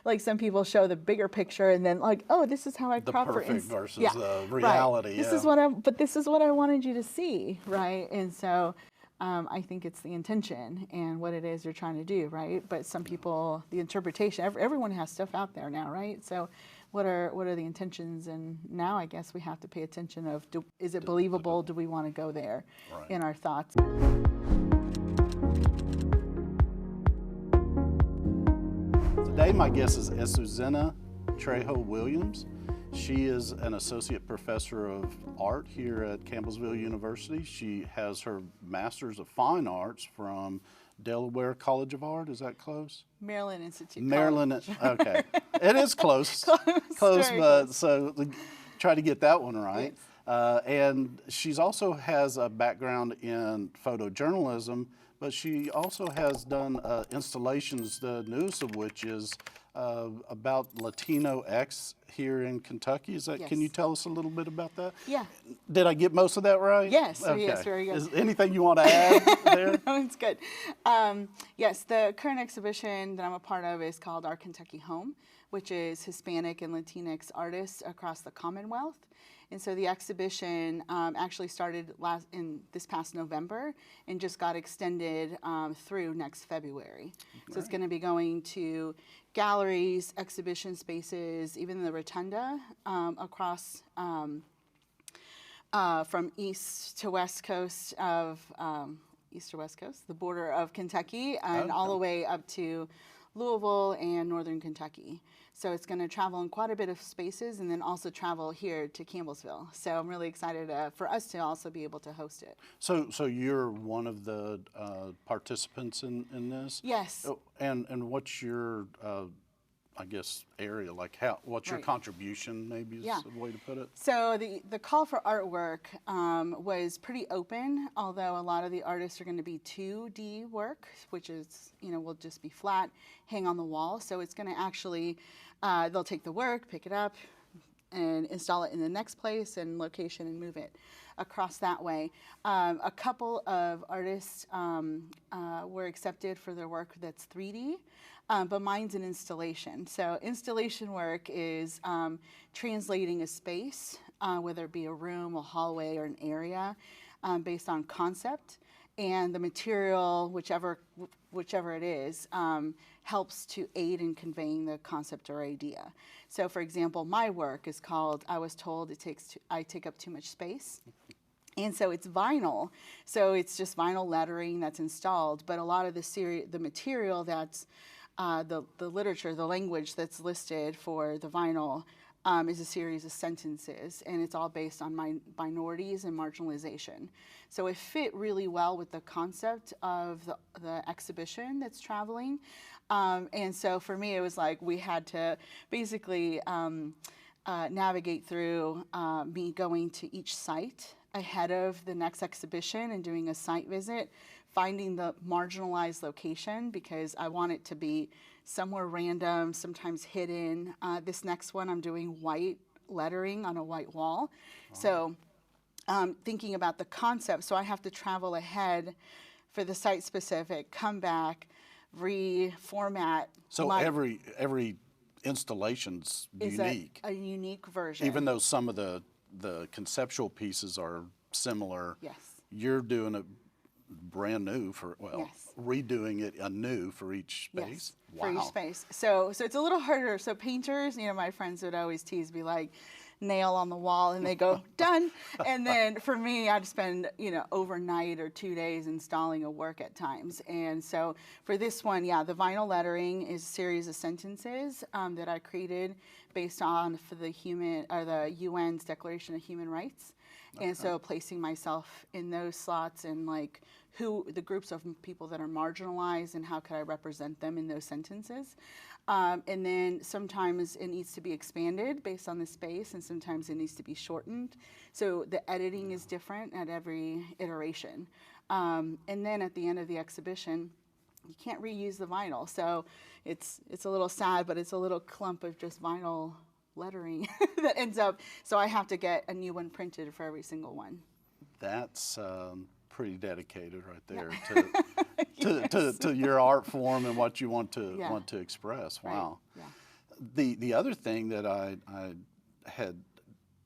like some people show the bigger picture and then like, oh, this is how I The crop perfect for versus the reality. Right. This yeah. is but this is what I wanted you to see, right? And so I think it's the intention and what it is you're trying to do, right? But some people, the interpretation, everyone has stuff out there now, right? So what are the intentions? And now I guess we have to pay attention of, is it believable? Do we want to go there in our thoughts? Today my guest is Azucena Trejo Williams. She is an associate professor of art here at Campbellsville University. She has her Master's of Fine Arts from Delaware College of Art. Is that close? Maryland Institute. Maryland, okay. It is close. Close, but so try to get that one right. Yes. And she's also has a background in photojournalism, but she also has done installations, the newest of which is about Latino X here in Kentucky. Is that? Yes. Can you tell us a little bit about that? Yeah. Did I get most of that right? Yes. Okay. Yes. Very good. Is anything you want to add there? No, it's good. Yes, the current exhibition that I'm a part of is called Our Kentucky Home, which is Hispanic and Latinx artists across the Commonwealth. And so the exhibition actually started this past November and just got extended through next February. So it's going to be going to galleries, exhibition spaces, even the rotunda across from east to west coast, the border of Kentucky, and all the way up to Louisville and northern Kentucky. So it's going to travel in quite a bit of spaces and then also travel here to Campbellsville. So I'm really excited for us to also be able to host it. So you're one of the participants in this? Yes. And what's your, I guess, area? Like what's your contribution, maybe is a way to put it? So the call for artwork was pretty open, although a lot of the artists are going to be 2D work, which is, will just be flat, hang on the wall. So it's going to actually, they'll take the work, pick it up, and install it in the next place and location and move it across that way. A couple of artists were accepted for their work that's 3D. But mine's an installation. So installation work is translating a space, whether it be a room, a hallway, or an area, based on concept. And the material, whichever it is, helps to aid in conveying the concept or idea. So for example, my work is called, I was told I take up too much space. And so it's vinyl. So it's just vinyl lettering that's installed. But a lot of the material that's the literature, the language that's listed for the vinyl is a series of sentences, and it's all based on minorities and marginalization. So it fit really well with the concept of the exhibition that's traveling. And so for me, it was like we had to basically navigate through me going to each site ahead of the next exhibition and doing a site visit, finding the marginalized location because I want it to be somewhere random, sometimes hidden. This next one I'm doing white lettering on a white wall. Wow. So thinking about the concept, so I have to travel ahead for the site specific, come back, reformat. So every installation's unique. A unique version. Even though some of the conceptual pieces are similar, yes, you're doing it brand new redoing it anew for each space. Yes, wow. For each space. So it's a little harder. So painters, my friends would always tease me like nail on the wall and they go done. And then for me, I'd spend overnight or 2 days installing a work at times. And so for this one, the vinyl lettering is a series of sentences that I created based on the UN's Declaration of Human Rights. Okay. And so placing myself in those slots and like who the groups of people that are marginalized and how could I represent them in those sentences. And then sometimes it needs to be expanded based on the space and sometimes it needs to be shortened. So the editing is different at every iteration. And then at the end of the exhibition, you can't reuse the vinyl. So it's a little sad, but it's a little clump of just vinyl lettering that ends up, so I have to get a new one printed for every single one. That's pretty dedicated right there to your art form and what you want to express. Wow. Right. Yeah. The other thing that I had,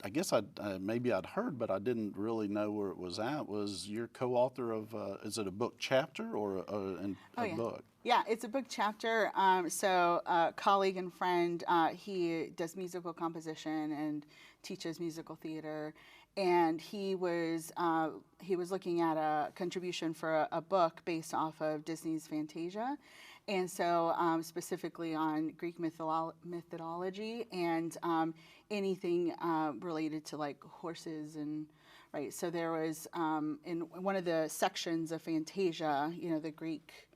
I guess maybe I'd heard, but I didn't really know where it was at, was you're co-author of, is it a book chapter or a yeah. book? Yeah, it's a book chapter. So a colleague and friend, he does musical composition and teaches musical theater. And he was looking at a contribution for a book based off of Disney's Fantasia. And so specifically on Greek mythology and anything related to like horses and, right. So there was in one of the sections of Fantasia, you know, the Greek,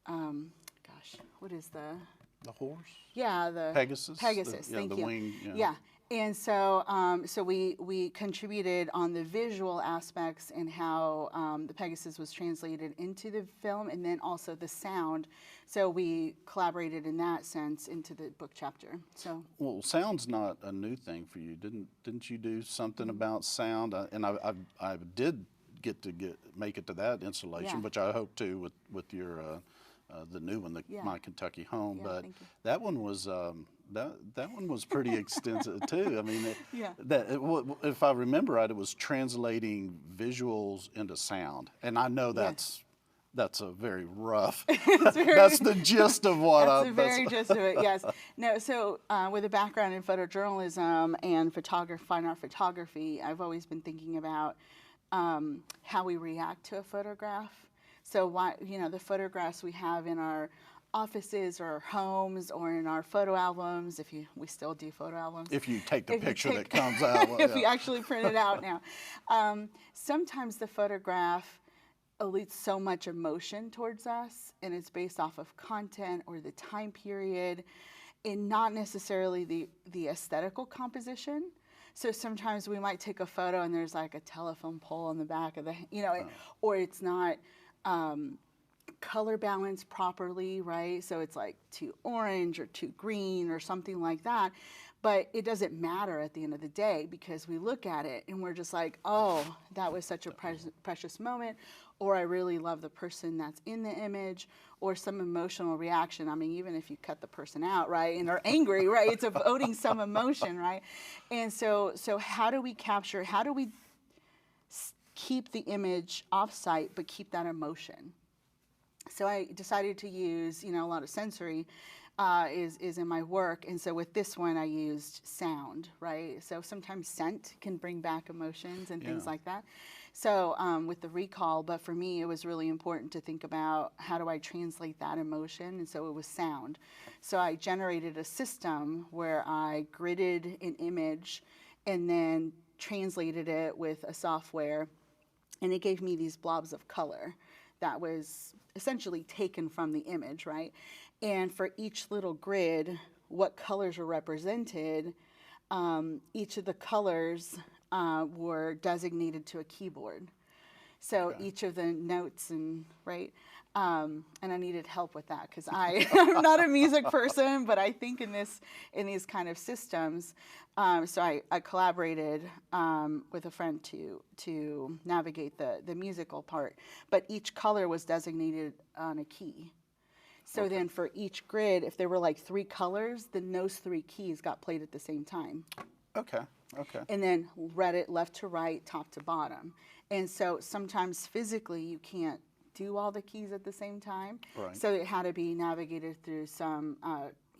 gosh, what is The horse? yeah, the Pegasus? Pegasus, Yeah, thank the you. wing, yeah. Yeah. And so, so we contributed on the visual aspects and how the Pegasus was translated into the film, and then also the sound. So we collaborated in that sense into the book chapter. So Well, sound's not a new thing for you. Didn't you do something about sound? And I did make it to that installation, Yeah. which I hope to with your the new one, Yeah. My Kentucky Home. Yeah, But thank you. that one was that one was pretty extensive too. I mean, Yeah. if I remember right, it was translating visuals into sound, and I know that's a very rough. That's the gist of what that's the very gist of it. Yes. No. So with a background in photojournalism and fine art photography, I've always been thinking about how we react to a photograph. So why, you know, the photographs we have in our offices or our homes or in our photo albums, we still do photo albums. If you take the picture that comes out. Well, if you actually print it out now. Sometimes the photograph elicits so much emotion towards us, and it's based off of content or the time period and not necessarily the aesthetical composition. So sometimes we might take a photo and there's like a telephone pole on the back of the, you know, or it's not color balanced properly, right? So it's like too orange or too green or something like that. But it doesn't matter at the end of the day because we look at it and we're just like, oh, that was such a precious moment, or I really love the person that's in the image, or some emotional reaction. I mean, even if you cut the person out, right, and are angry, right, it's evoking some emotion, right? And so how do we keep the image off-site but keep that emotion? So I decided to use, you know, a lot of sensory is in my work, and so with this one I used sound, right? So sometimes scent can bring back emotions and things like that. So with the recall, but for me it was really important to think about how do I translate that emotion, and so it was sound. So I generated a system where I gridded an image and then translated it with a software, and it gave me these blobs of color that was essentially taken from the image, right? And for each little grid, what colors are represented, each of the colors were designated to a keyboard. So each of the notes and, right? And I needed help with that because I'm not a music person, but I think in these kind of systems, so I collaborated with a friend to navigate the musical part, but each color was designated on a key. So then for each grid, if there were like 3 colors, then those 3 keys got played at the same time. Okay. And then read it left to right, top to bottom. And so sometimes physically you can't do all the keys at the same time. Right. So it had to be navigated through some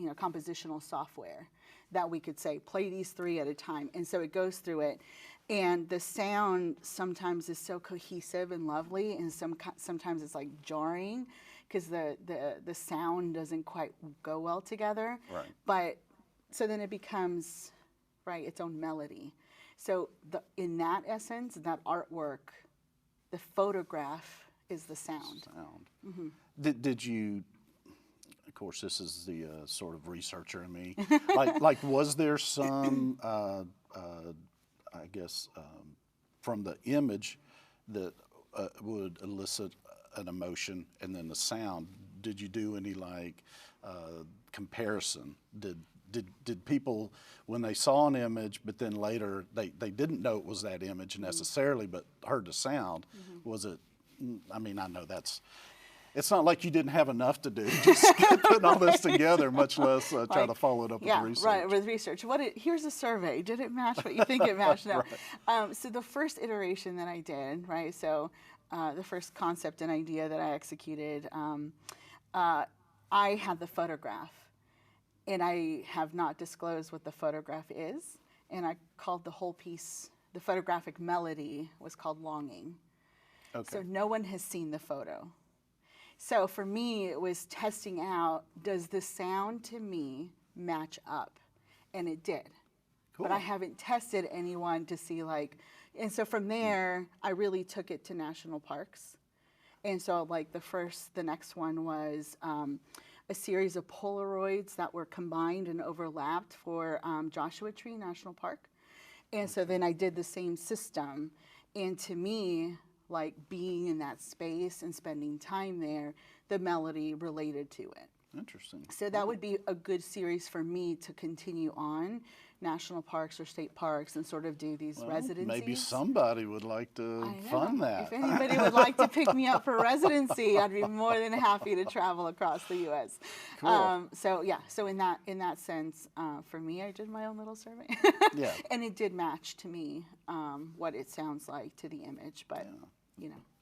compositional software that we could say, play these 3 at a time. And so it goes through it. And the sound sometimes is so cohesive and lovely, and sometimes it's like jarring because the sound doesn't quite go well together. Right. But so then it becomes, right, its own melody. So in that essence, that artwork, the photograph is the sound. Mm-hmm. Did you? Of course, this is the sort of researcher in me. like, was there some? I guess from the image that would elicit an emotion, and then the sound. Did you do any comparison? Did people, when they saw an image, but then later they didn't know it was that image necessarily, but heard the sound? Was it? I mean, I know that's It's not like you didn't have enough to do, just putting all this together, much less try to follow it up with research. Right, with research. Here's a survey. Did it match what you think it matched? No. Right. So the first iteration that I did, right, so the first concept and idea that I executed, I had the photograph, and I have not disclosed what the photograph is, and I called the whole piece, the photographic melody was called Longing. Okay. So no one has seen the photo. So for me, it was testing out, does the sound to me match up? And it did. Cool. But I haven't tested anyone to see and so from there, I really took it to national parks. And so the next one was a series of Polaroids that were combined and overlapped for Joshua Tree National Park. And so then I did the same system. And to me, being in that space and spending time there, the melody related to it. Interesting. So that would be a good series for me to continue on national parks or state parks and sort of do these residencies. Maybe somebody would like to fund that. If anybody would like to pick me up for residency, I'd be more than happy to travel across the U.S. Cool. So in that sense, for me, I did my own little survey. Yeah. And it did match to me what it sounds like to the image, but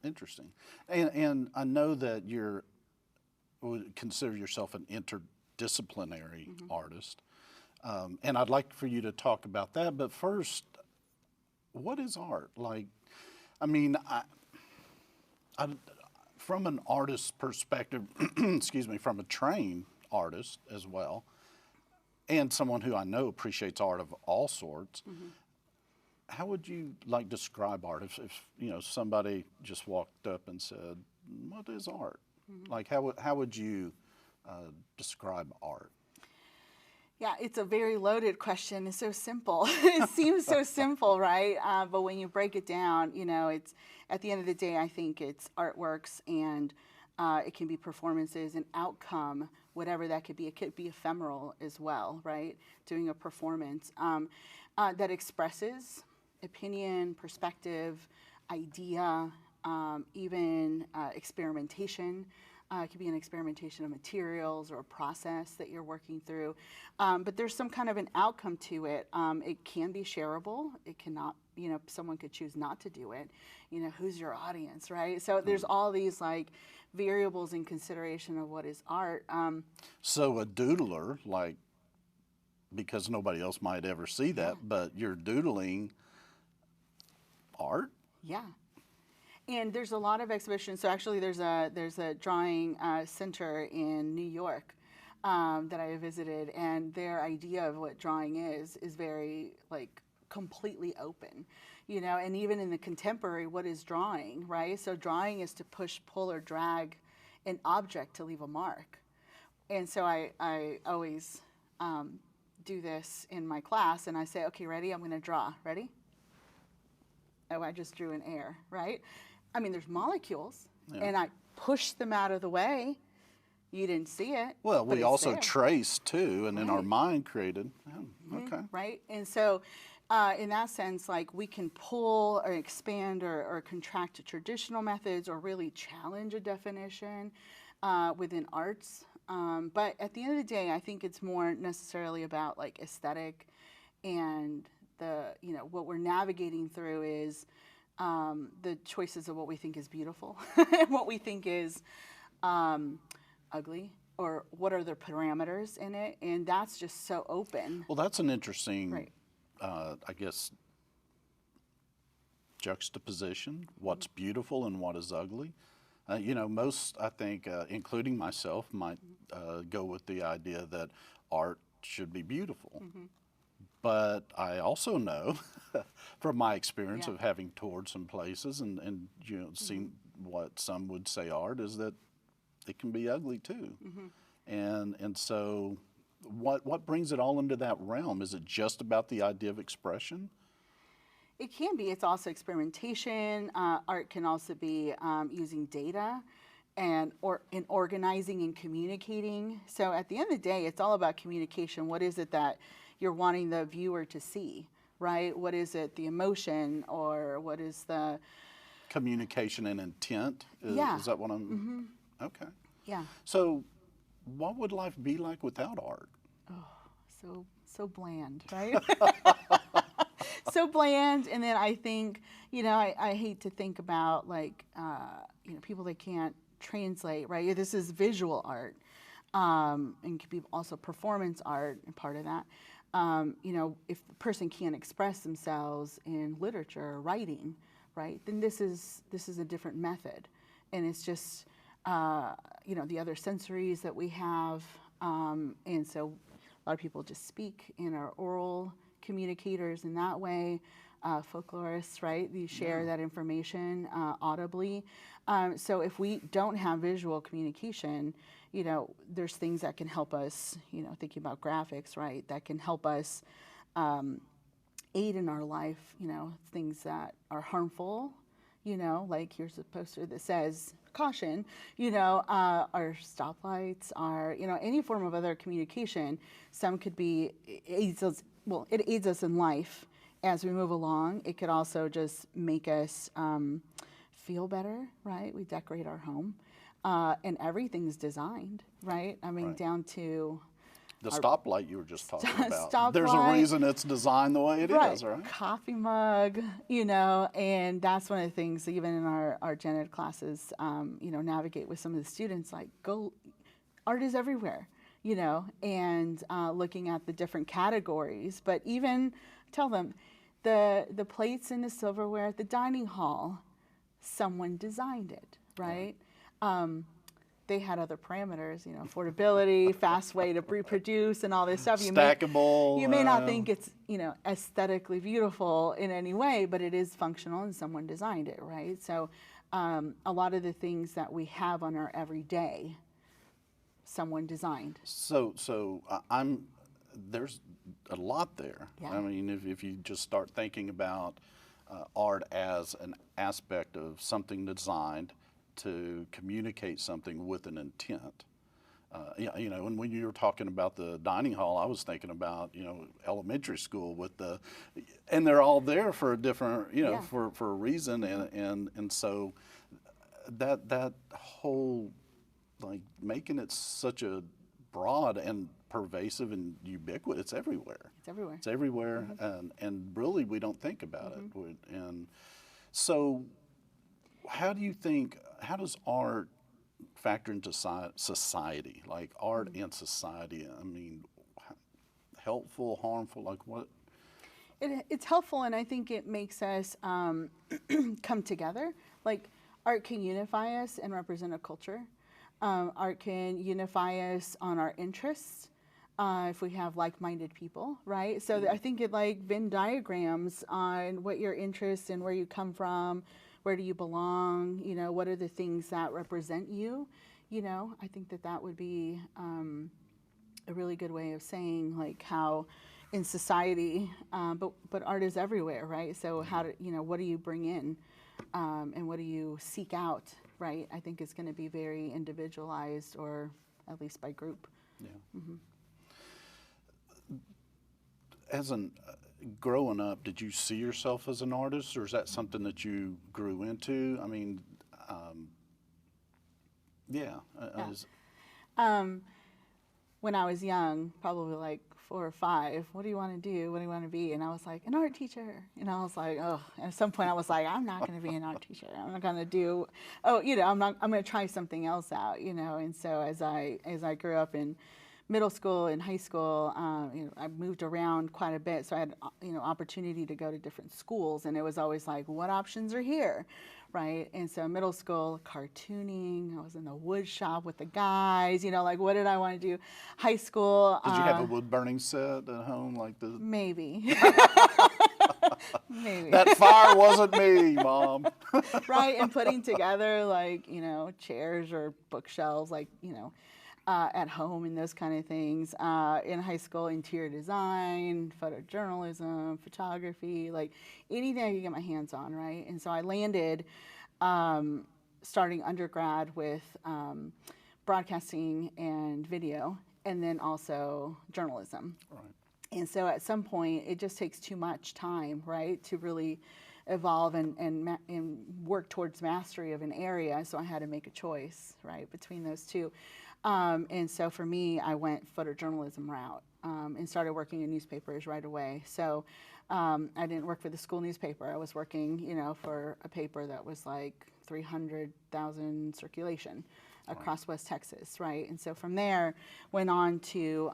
Interesting. And I know that you would consider yourself an interdisciplinary artist. And I'd like for you to talk about that. But first, what is art? From an artist's perspective, excuse me, from a trained artist as well, and someone who I know appreciates art of all sorts, how would you describe art? If somebody just walked up and said, "What is art?" How would you describe art? Yeah, it's a very loaded question. It's so simple. It seems so simple, right? But when you break it down, it's at the end of the day, I think it's artworks, and it can be performances and outcome, whatever that could be. It could be ephemeral as well, right? Doing a performance that expresses opinion, perspective, idea, even experimentation. It could be an experimentation of materials or a process that you're working through. But there's some kind of an outcome to it. It can be shareable. It cannot, someone could choose not to do it. Who's your audience, right? So there's all these variables in consideration of what is art. So a doodler, because nobody else might ever see that, but you're doodling art? Yeah. And there's a lot of exhibitions. So actually, there's a drawing center in New York that I visited, and their idea of what drawing is very completely open, And even in the contemporary, what is drawing, right? So drawing is to push, pull, or drag an object to leave a mark. And so I always do this in my class, and I say, okay, ready? I'm going to draw. Ready? Oh, I just drew an air, right? There's molecules, and I pushed them out of the way. You didn't see it. Well, we also there. Traced too, and in our mind created. Okay. Right, and so in that sense, we can pull or expand or contract to traditional methods, or really challenge a definition within arts. But at the end of the day, I think it's more necessarily about aesthetic, and what we're navigating through is the choices of what we think is beautiful and what we think is ugly, or what are the parameters in it, and that's just so open. Well, that's an interesting, right. I guess, juxtaposition, what's beautiful and what is ugly. Most, I think, including myself, might go with the idea that art should be beautiful. But I also know from my experience of having toured some places and seen what some would say art is that it can be ugly too. And so what brings it all into that realm? Is it just about the idea of expression? It can be. It's also experimentation. Art can also be using data or in organizing and communicating. So at the end of the day, it's all about communication. What is it that you're wanting the viewer to see, right? What is it, the emotion, or what is the... Communication and intent? Is that what I'm... Okay. Yeah. So, what would life be like without art? So bland, right? So bland. And then I think, I hate to think about like, people that can't translate, right? This is visual art, and could be also performance art and part of that. If the person can't express themselves in literature or writing, right, then this is a different method, and it's just the other sensories that we have, and so a lot of people just speak and are oral communicators in that way. Folklorists, right? You share that information audibly. So if we don't have visual communication, there's things that can help us, thinking about graphics, right? That can help us aid in our life, things that are harmful, like here's a poster that says caution, our stoplights, our, any form of other communication. Some could be, it aids us in life as we move along. It could also just make us feel better, right? We decorate our home, and everything's designed, right? I mean, down to the stoplight you were just talking about. Stoplight, There's a reason it's designed the way it is, right? Coffee mug, and that's one of the things, even in our gen ed classes, navigate with some of the students, like, art is everywhere, and looking at the different categories. But even tell them, the plates and the silverware at the dining hall, someone designed it, right? They had other parameters, affordability, fast way to reproduce, and all this stuff. Stackable. You may not think it's, aesthetically beautiful in any way, but it is functional, and someone designed it, right? So a lot of the things that we have on our everyday, someone designed. So there's a lot there. Yeah. I mean, if you just start thinking about art as an aspect of something designed to communicate something with an intent. And when you were talking about the dining hall, I was thinking about, elementary school and they're all there for a different, for a reason. And so that whole, like, making it such a broad and pervasive and ubiquitous, it's everywhere. It's everywhere. It's everywhere. Mm-hmm. And really we don't think about it. And so how does art factor into society, like art and society? I mean, helpful, harmful, like what? It's helpful, and I think it makes us come together. Like, art can unify us and represent a culture. Art can unify us on our interests if we have like-minded people, right? So I think it, like, Venn diagrams on what your interests and where you come from. Where do you belong? What are the things that represent you? I think that would be a really good way of saying, like, how in society, but art is everywhere, right? So what do you bring in, and what do you seek out, right? I think it's going to be very individualized, or at least by group. Yeah. Mm-hmm. As growing up, did you see yourself as an artist, or is that something that you grew into? I mean, when I was young, probably like 4 or 5, what do you want to do? What do you want to be? And I was like, an art teacher. And I was like, oh. And at some point, I was like, I'm not going to be an art teacher. I'm not going to do. I'm going to try something else out. And so as I grew up in middle school and high school, I moved around quite a bit, so I had opportunity to go to different schools, and it was always like, what options are here, right? And so middle school, cartooning. I was in the wood shop with the guys. Like, what did I want to do? High school. Did you have a wood burning set at home, like the? Maybe. Maybe. That fire wasn't me, Mom. Right, and putting together, like, chairs or bookshelves, like, at home and those kind of things. In high school, interior design, photojournalism, photography, like anything I could get my hands on, right? And so I landed starting undergrad with broadcasting and video, and then also journalism. Right. And so at some point, it just takes too much time, right, to really evolve and work towards mastery of an area. So I had to make a choice, right, between those two. And so for me, I went photojournalism route and started working in newspapers right away. So I didn't work for the school newspaper. I was working, you know, for a paper that was like 300,000 circulation across West Texas, right? And so from there, went on to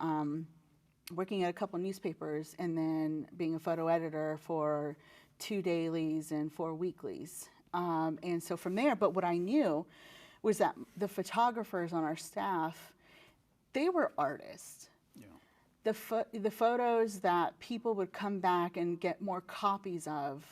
working at a couple newspapers and then being a photo editor for 2 dailies and 4 weeklies. And so from there, but what I knew was that the photographers on our staff, they were artists. Yeah. The photos that people would come back and get more copies of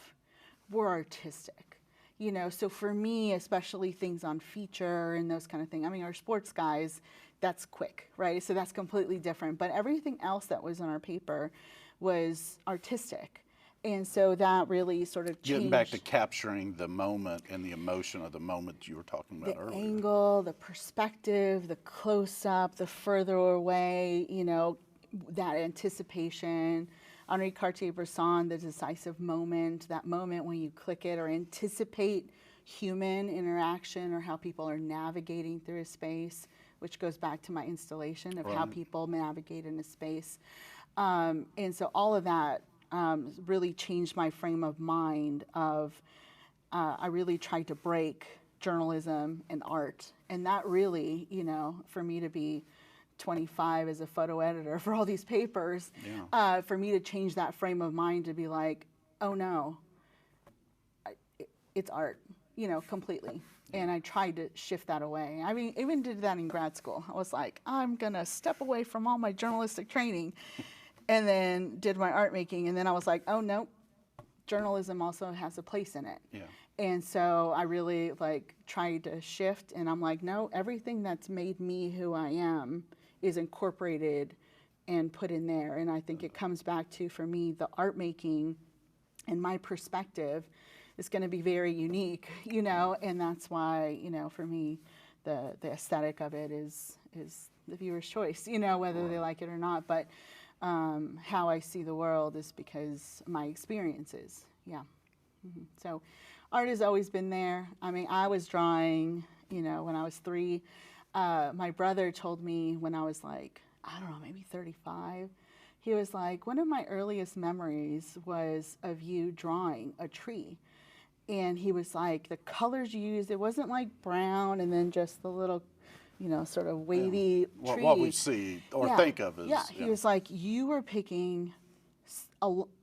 were artistic. You know, so for me, especially things on feature and those kind of things, I mean, our sports guys, that's quick, right? So that's completely different. But everything else that was on our paper was artistic. And so that really sort of changed. Getting back to capturing the moment and the emotion of the moment you were talking about earlier. The angle, the perspective, the close-up, the further away, you know, that anticipation. Henri Cartier-Bresson, the decisive moment, that moment when you click it or anticipate human interaction or how people are navigating through a space, which goes back to my installation of how people navigate in a space. And so all of that really changed my frame of mind of, I really tried to break journalism and art. And that really, you know, for me to be 25 as a photo editor for all these papers, for me to change that frame of mind to be like, oh no, it's art, you know, completely. And I tried to shift that away. I mean, even did that in grad school. I was like, I'm gonna step away from all my journalistic training and then did my art making. And then I was like, oh no, journalism also has a place in it. Yeah. And so I really like tried to shift and I'm like, no, everything that's made me who I am is incorporated and put in there. And I think it comes back to, for me, the art making and my perspective is going to be very unique, you know, and that's why, you know, for me, the aesthetic of it is the viewer's choice, you know, whether they like it or not. But how I see the world is because my experiences, So art has always been there. I mean, I was drawing, you know, when I was 3. My brother told me when I was like, I don't know, maybe 35, he was like, one of my earliest memories was of you drawing a tree. And he was like, the colors you used, it wasn't like brown and then just the little, you know, sort of wavy tree. What we see or think of as. Yeah, he was like, you were picking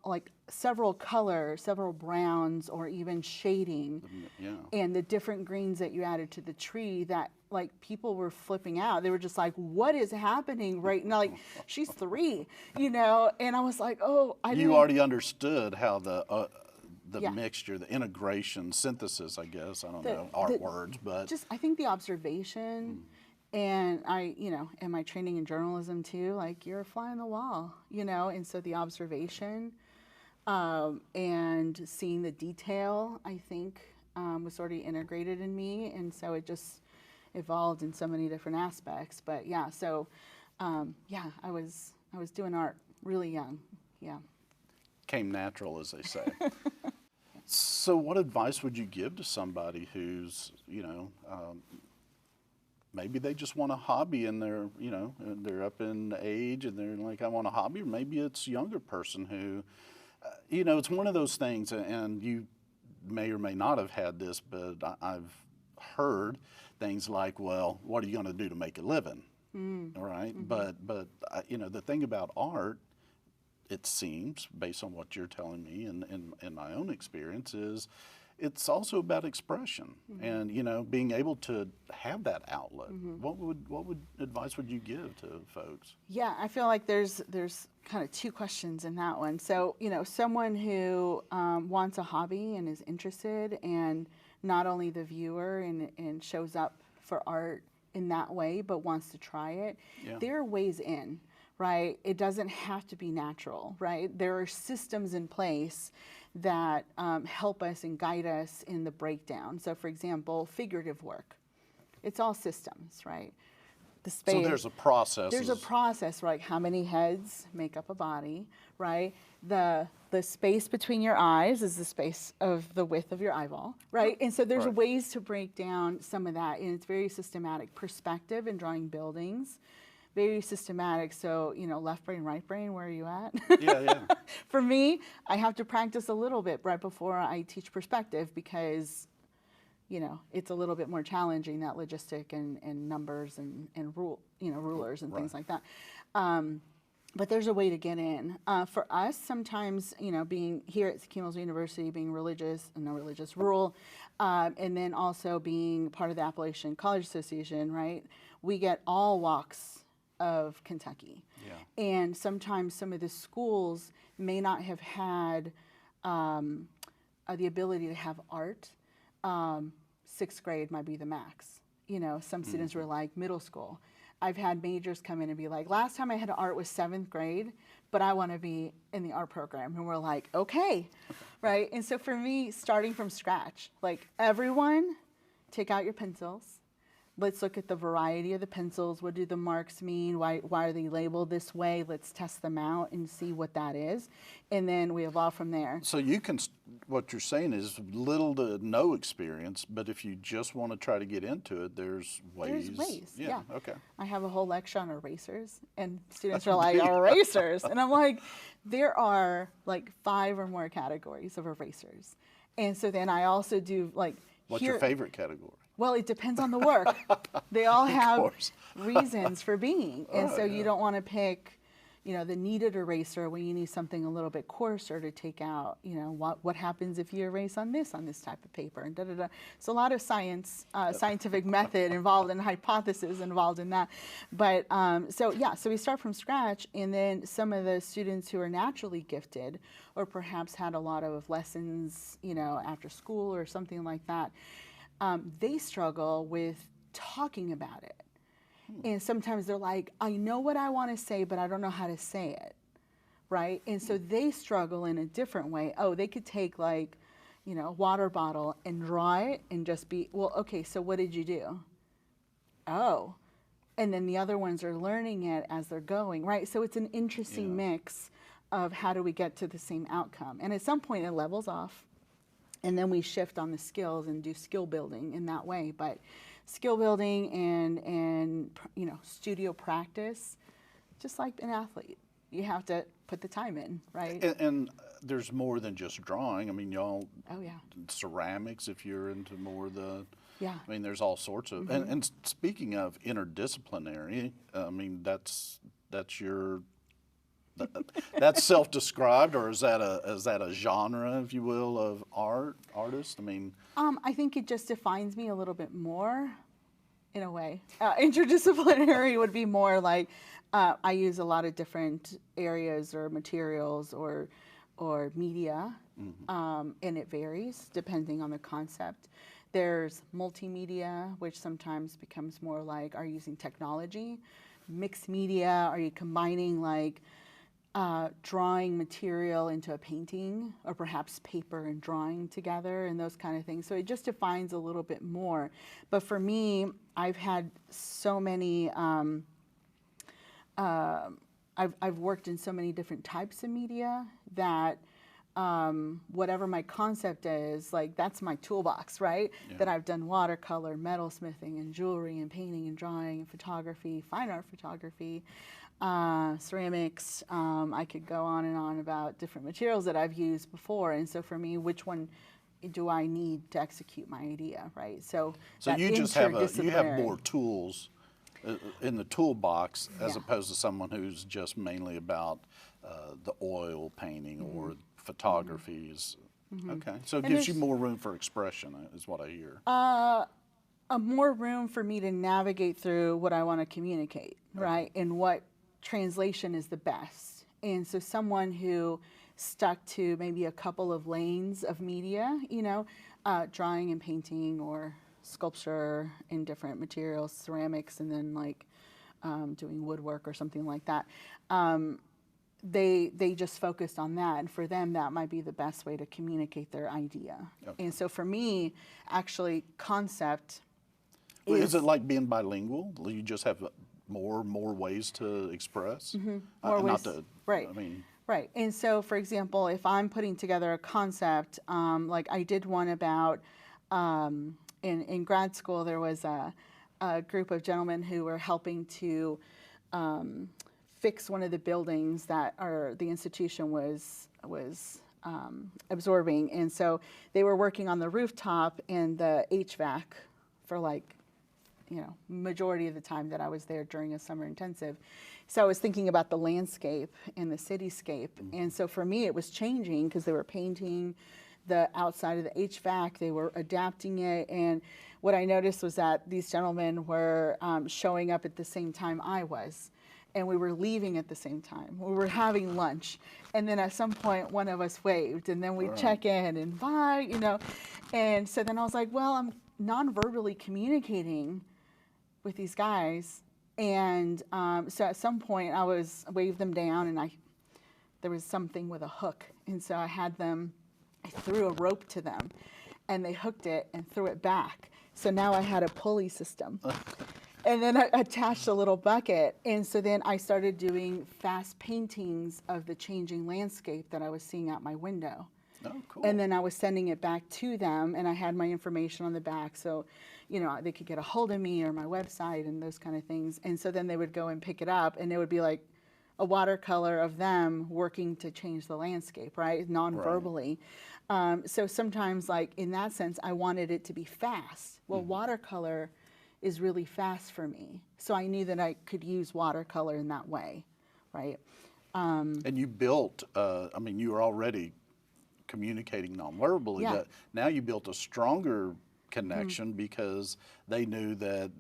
like several colors, several browns, or even shading, and the different greens that you added to the tree that like people were flipping out. They were just like, what is happening right now? Like, she's 3, you know? And I was like, oh, I didn't. You already understood how the mixture, the integration, synthesis, I guess, I don't know, art words, but. Just, I think the observation, and I, you know, and my training in journalism too, like you're a fly on the wall, you know? And so the observation and seeing the detail, I think, was already integrated in me. And so it just evolved in so many different aspects. But yeah, so I was doing art really young, Came natural, as they say. So what advice would you give to somebody who's, you know, maybe they just want a hobby and they're, you know, they're up in age and they're like, I want a hobby, or maybe it's a younger person who, you know, it's one of those things, and you may or may not have had this, but I've heard things like, well, what are you going to do to make a living? All right. But you know, the thing about art, it seems, based on what you're telling me and in my own experience, is it's also about expression and, you know, being able to have that outlet. What advice would you give to folks? Yeah, I feel like there's kind of 2 questions in that one. So, you know, someone who wants a hobby and is interested, and not only the viewer and shows up for art in that way, but wants to try it, there are ways in. Right? It doesn't have to be natural, right? There are systems in place that help us and guide us in the breakdown. So for example, figurative work. It's all systems, right? the space. So there's a process. There's a process, right? How many heads make up a body, right? The space between your eyes is the space of the width of your eyeball, right? And so there's ways to break down some of that, and it's very systematic. Perspective in drawing buildings, very systematic. So, you know, left brain, right brain, where are you at? Yeah. For me, I have to practice a little bit right before I teach perspective because, you know, it's a little bit more challenging, that logistic and numbers and rulers and things like that. But there's a way to get in. For us, sometimes, you know, being here at Campbell's University, being religious, no religious rural, and then also being part of the Appalachian College Association, right? We get all walks of Kentucky. Yeah. And sometimes some of the schools may not have had the ability to have art. Sixth grade might be the max. You know, some students were like middle school. I've had majors come in and be like, last time I had art was 7th grade, but I want to be in the art program. And we're like, okay, right? And so for me, starting from scratch, like everyone, take out your pencils. Let's look at the variety of the pencils. What do the marks mean? Why are they labeled this way? Let's test them out and see what that is. And then we evolve from there. So you can, what you're saying is little to no experience, but if you just want to try to get into it, there's ways. There's ways, yeah. Okay. I have a whole lecture on erasers, and students are like, erasers? And I'm like, there are like 5 or more categories of erasers. And so then I also do like, what's your favorite category? Well, it depends on the work. They all have reasons for being. And so you don't want to pick, you know, the kneaded eraser when you need something a little bit coarser to take out, you know, what happens if you erase on this type of paper, and da-da-da. So a lot of scientific method involved and hypothesis involved in that. But so we start from scratch, and then some of the students who are naturally gifted or perhaps had a lot of lessons, you know, after school or something like that, they struggle with talking about it. And sometimes they're like, I know what I want to say, but I don't know how to say it, right? And so they struggle in a different way. Oh, they could take like, you know, a water bottle and draw it and just be, well, okay, so what did you do? Oh. And then the other ones are learning it as they're going, right? So it's an interesting mix of how do we get to the same outcome. And at some point it levels off. And then we shift on the skills and do skill building in that way. But skill building and you know, studio practice, just like an athlete, you have to put the time in, right? And there's more than just drawing. I mean, y'all, yeah, ceramics, if you're into more of the, yeah. I mean, there's all sorts of, and speaking of interdisciplinary, I mean, that's your, that's self-described, or is that a genre, if you will, of artist? I mean, I think it just defines me a little bit more, in a way. Interdisciplinary would be more like I use a lot of different areas or materials or media, and it varies depending on the concept. There's multimedia, which sometimes becomes more like, are you using technology? Mixed media, are you combining like drawing material into a painting, or perhaps paper and drawing together, and those kind of things. So it just defines a little bit more. But for me, I've had so many, I've worked in so many different types of media that whatever my concept is, like that's my toolbox, right? Yeah. That I've done watercolor, metalsmithing, and jewelry, and painting, and drawing, and photography, fine art photography, ceramics. I could go on and on about different materials that I've used before. And so for me, which one do I need to execute my idea, right? So you just have more tools in the toolbox as opposed to someone who's just mainly about the oil painting or photography. Okay, so it gives you more room for expression, is what I hear. A more room for me to navigate through what I want to communicate, right? And what translation is the best. And so someone who stuck to maybe a couple of lanes of media, you know, drawing and painting or sculpture in different materials, ceramics, and then like doing woodwork or something like that. They just focused on that, and for them that might be the best way to communicate their idea. Okay. And so for me, actually, concept is it like being bilingual? You just have more ways to express. More Not ways, to, right. I mean, Right. And so, for example, if I'm putting together a concept, like I did one about in grad school, there was a group of gentlemen who were helping to fix one of the buildings that the institution was absorbing. And so they were working on the rooftop and the HVAC for like, majority of the time that I was there during a summer intensive. So I was thinking about the landscape and the cityscape. And so for me, it was changing because they were painting the outside of the HVAC, they were adapting it. And what I noticed was that these gentlemen were showing up at the same time I was. And we were leaving at the same time. We were having lunch. And then at some point, one of us waved. And then we'd check in and bye, And so then I was like, well, I'm non-verbally communicating with these guys. And so at some point, I waved them down. And there was something with a hook. And so I threw a rope to them. And they hooked it and threw it back. So now I had a pulley system. And then I attached a little bucket. And so then I started doing fast paintings of the changing landscape that I was seeing out my window. Oh, cool. And then I was sending it back to them, and I had my information on the back. So, they could get a hold of me or my website and those kind of things. And so then they would go and pick it up, and it would be like a watercolor of them working to change the landscape, right? Non-verbally. Right. So sometimes, like, in that sense, I wanted it to be fast. Well, watercolor is really fast for me. So I knew that I could use watercolor in that way, right? And you built, you were already communicating non-verbally, Yeah. but now you built a stronger connection because they knew that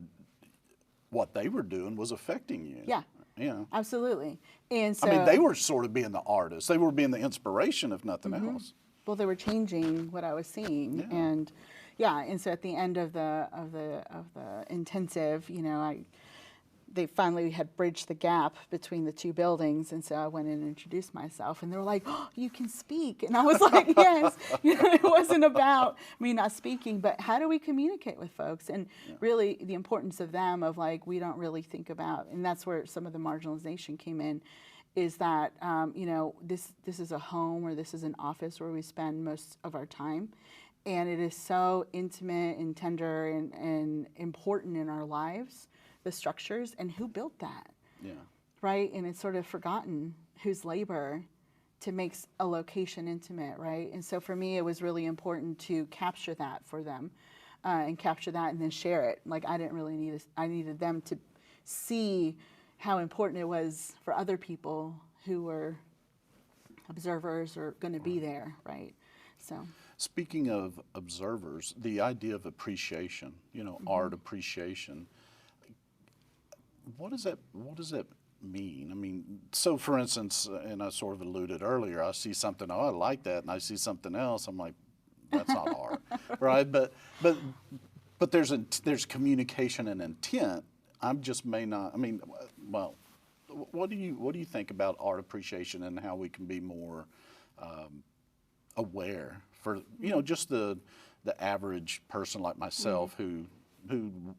what they were doing was affecting you. Yeah. Yeah. Absolutely. And so they were sort of being the artists. They were being the inspiration, if nothing else. Well, they were changing what I was seeing. Yeah. And and so at the end of the intensive, they finally had bridged the gap between the two buildings, and so I went in and introduced myself, and they were like, "Oh, you can speak," and I was like, "Yes." It wasn't about me not speaking, but how do we communicate with folks, and really the importance of them, of like, we don't really think about, and that's where some of the marginalization came in, is that this is a home, or this is an office where we spend most of our time. And it is so intimate and tender and important in our lives, the structures, and who built that, right? And it's sort of forgotten whose labor to make a location intimate, right? And so for me, it was really important to capture that for them, and capture that and then share it. Like, I didn't really need I needed them to see how important it was for other people who were observers or going to be there, right? So. Speaking of observers, the idea of appreciation, art appreciation, what does that mean? I mean, so for instance, and I sort of alluded earlier, I see something, I like that, and I see something else, I'm like, that's not art, right? But there's communication and intent. Well, what do you think about art appreciation and how we can be more aware for just the average person like myself who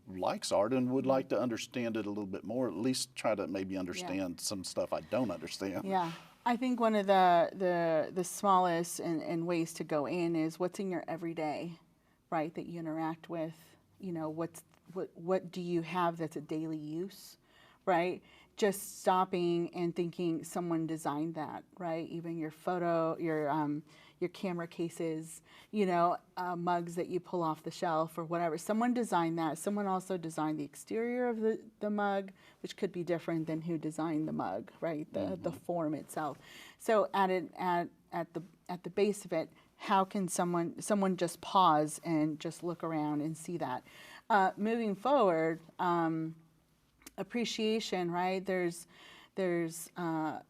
likes art and would like to understand it a little bit more, at least try to maybe understand some stuff I don't understand. Yeah, I think one of the smallest and ways to go in is what's in your everyday, right, that you interact with. What do you have that's a daily use, right? Just stopping and thinking someone designed that, right? Even your photo, your camera cases, mugs that you pull off the shelf or whatever. Someone designed that. Someone also designed the exterior of the mug, which could be different than who designed the mug, right? The form itself. So at the base of it, how can someone just pause and just look around and see that? Moving forward, appreciation, right? There's the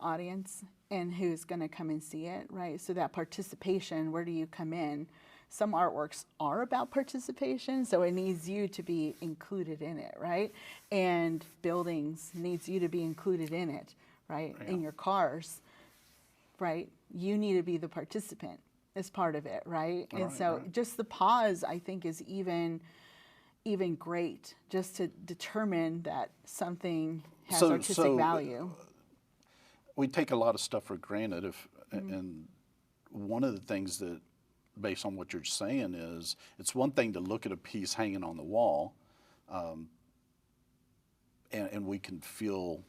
audience and who's going to come and see it, right? So that participation, where do you come in? Some artworks are about participation, so it needs you to be included in it, right? And buildings needs you to be included in it, right? Yeah. In your cars, right? You need to be the participant as part of it, right? And so just the pause, I think, is even even great, just to determine that something has So- artistic so, value. We take a lot of stuff for granted, and one of the things that, based on what you're saying, is it's one thing to look at a piece hanging on the wall, and we can feel,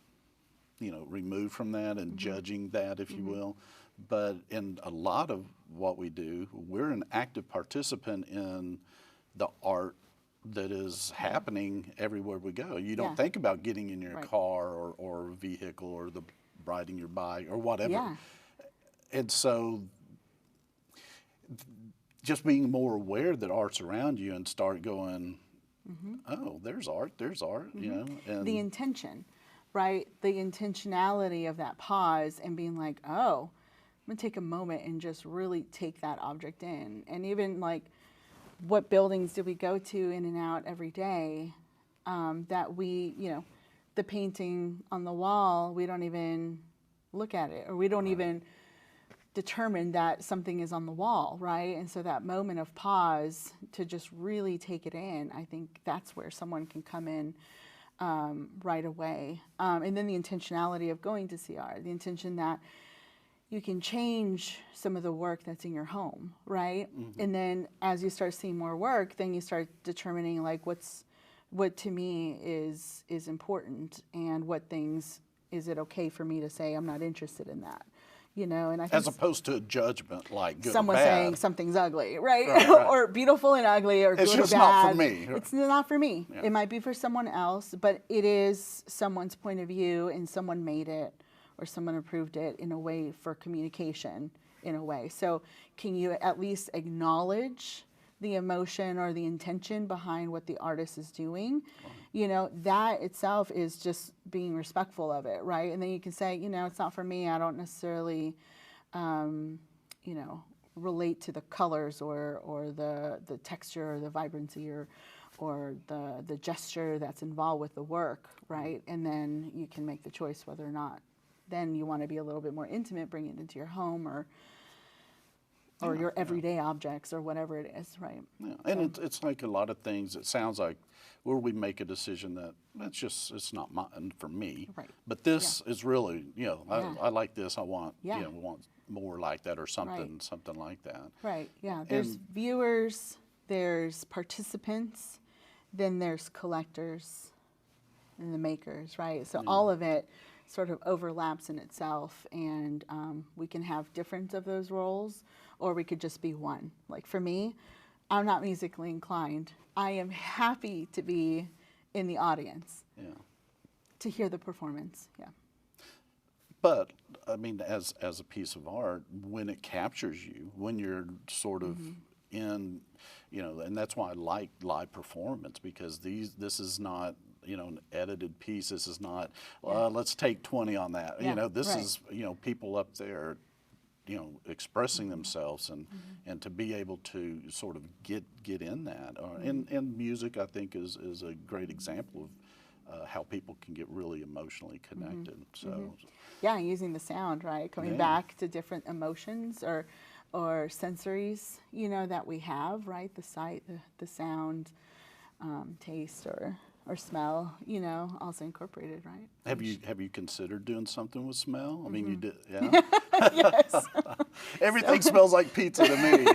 removed from that and judging that, if you will. But in a lot of what we do, we're an active participant in the art that is happening everywhere we go. You don't Yeah. think about getting in your Right. car or vehicle or riding your bike or whatever. Yeah. And so just being more aware that art's around you and start going, oh, there's art, and The intention, right? The intentionality of that pause and being like, oh, I'm gonna take a moment and just really take that object in. And even like, what buildings do we go to in and out every day, that we, the painting on the wall, we don't even look at it, or we don't even determine that something is on the wall, right? And so that moment of pause to just really take it in, I think that's where someone can come in right away. And then the intentionality of going to see art, the intention that you can change some of the work that's in your home, right? And then as you start seeing more work, then you start determining like what to me is important, and what things is it okay for me to say I'm not interested in that, And I think as opposed to a judgment like good someone or bad. saying something's ugly, right? Right. Or beautiful and ugly, or It's good just or not bad. for me. It's not for me. Yeah. It might be for someone else, but it is someone's point of view, and someone made it, or someone approved it in a way for communication, in a way. So can you at least acknowledge the emotion or the intention behind what the artist is doing? That itself is just being respectful of it, right? And then you can say, it's not for me. I don't necessarily, relate to the colors or the texture or the vibrancy or the gesture that's involved with the work, right? And then you can make the choice whether or not then you want to be a little bit more intimate, bring it into your home or your everyday objects or whatever it is, right? Yeah. And it's like a lot of things, it sounds like where we make a decision that it's not mine for me. Right. But this is really, I like this, I want, Yeah. want more like that or something, Right. something like that. Right, yeah. There's viewers, there's participants, then there's collectors and the makers, right? So all of it sort of overlaps in itself, and we can have different of those roles, or we could just be one. Like for me, I'm not musically inclined. I am happy to be in the audience, to hear the performance, yeah. But I mean, as a piece of art, when it captures you, when you're sort of in, and that's why I like live performance, because this is not, an edited piece. This is not, let's take 20 on that. Yeah, This right. is, people up there, expressing themselves, and to be able to sort of get in that. And music, I think, is a great example of how people can get really emotionally connected. So. Yeah, using the sound, right? Coming back to different emotions or sensories, that we have, right? The sight, the sound, taste, or smell, also incorporated, right? Have you considered doing something with smell? I mean, you did, yeah. Yes. Everything smells like pizza to me.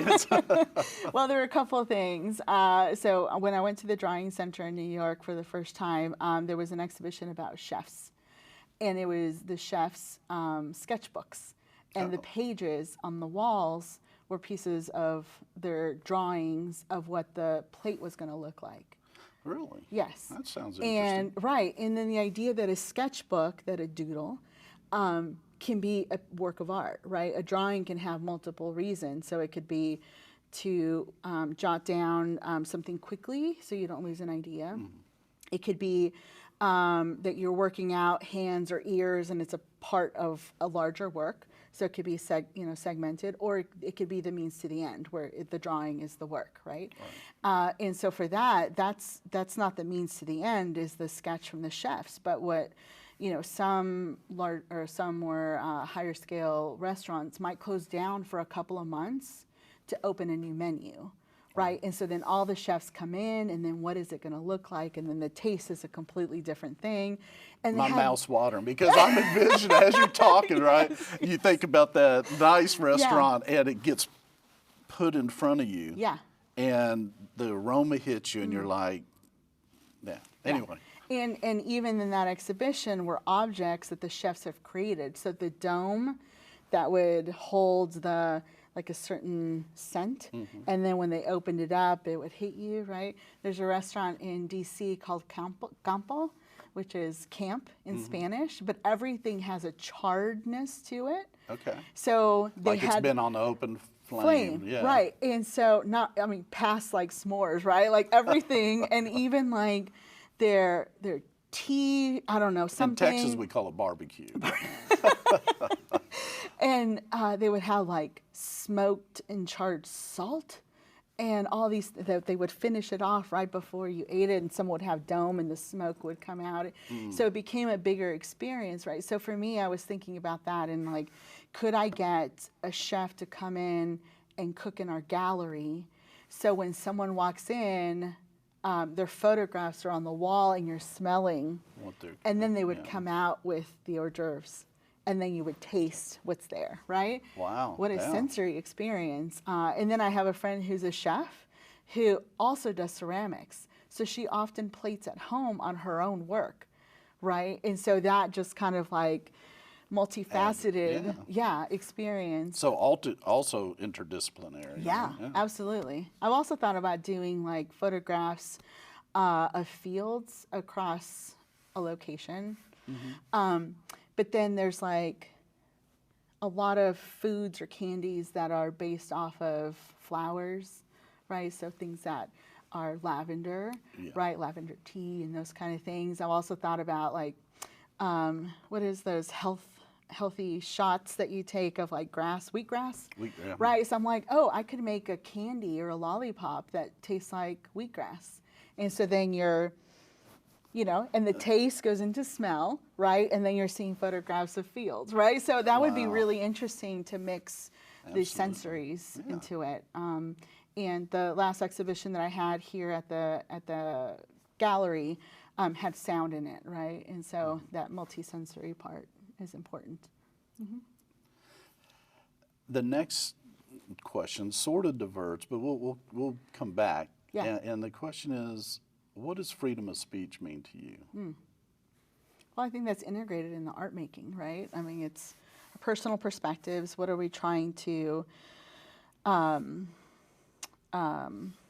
Well, there were a couple of things. So when I went to the Drawing Center in New York for the first time, there was an exhibition about chefs. And it was the chefs' sketchbooks. And the pages on the walls were pieces of their drawings of what the plate was going to look like. Really? Yes. That sounds interesting. And right. And then the idea that a sketchbook, that a doodle, can be a work of art, right? A drawing can have multiple reasons. So it could be to jot down something quickly so you don't lose an idea. It could be that you're working out hands or ears and it's a part of a larger work. So it could be segmented, or it could be the means to the end, where the drawing is the work, right? And so for that's not the means to the end, is the sketch from the chefs. But what some more higher scale restaurants might close down for a couple of months to open a new menu, right? And so then all the chefs come in, and then what is it going to look like? And then the taste is a completely different thing. And My mouth's watering because I'm envisioning as you're talking, right? You think about that nice restaurant and it gets put in front of you. Yeah. And the aroma hits you and you're like, yeah. Anyway. And even in that exhibition were objects that the chefs have created. So the dome that would hold the like a certain scent, and then when they opened it up, it would hit you, right? There's a restaurant in DC called Campo, which is camp in Spanish, but everything has a charredness to it. Okay. So they like had it's been on the open flame. Yeah. Right. And so past like s'mores, right? Like everything, and even like their tea, I don't know, something. In Texas, we call it barbecue. And they would have like smoked and charred salt and all these, that they would finish it off right before you ate it, and someone would have dome and the smoke would come out. So it became a bigger experience, right? So for me, I was thinking about that and like, could I get a chef to come in and cook in our gallery? So when someone walks in, their photographs are on the wall and you're smelling, and then they would come out with the hors d'oeuvres. And then you would taste what's there, right? Wow. What a sensory experience. And then I have a friend who's a chef who also does ceramics. So she often plates at home on her own work, right? And so that just kind of like multifaceted, experience. So also interdisciplinary. Yeah, absolutely. I've also thought about doing like photographs of fields across a location. But then there's like a lot of foods or candies that are based off of flowers, right? So things that are lavender, right? Lavender tea and those kind of things. I've also thought about like, what is those healthy shots that you take of like wheatgrass? Right? So I'm like, oh, I could make a candy or a lollipop that tastes like wheatgrass. And so then and the taste goes into smell, right? And then you're seeing photographs of fields, right? So that would be really interesting to mix the sensories into it. And the last exhibition that I had here at the gallery had sound in it, right? And so that multi-sensory part is important. The next question sort of diverts, but we'll come back. Yeah. And the question is, what does freedom of speech mean to you? Well, I think that's integrated in the art making, right? I mean, it's personal perspectives. What are we trying to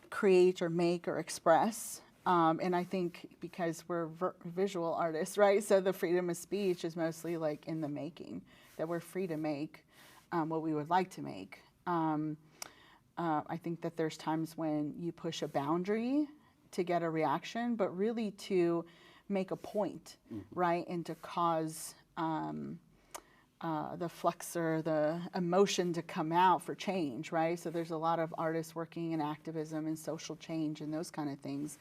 create or make or express? And I think because we're visual artists, right? So the freedom of speech is mostly like in the making, that we're free to make what we would like to make. I think that there's times when you push a boundary to get a reaction, but really to make a point, right? And to cause the flexor, the emotion to come out for change, right? So there's a lot of artists working in activism and social change and those kind of things.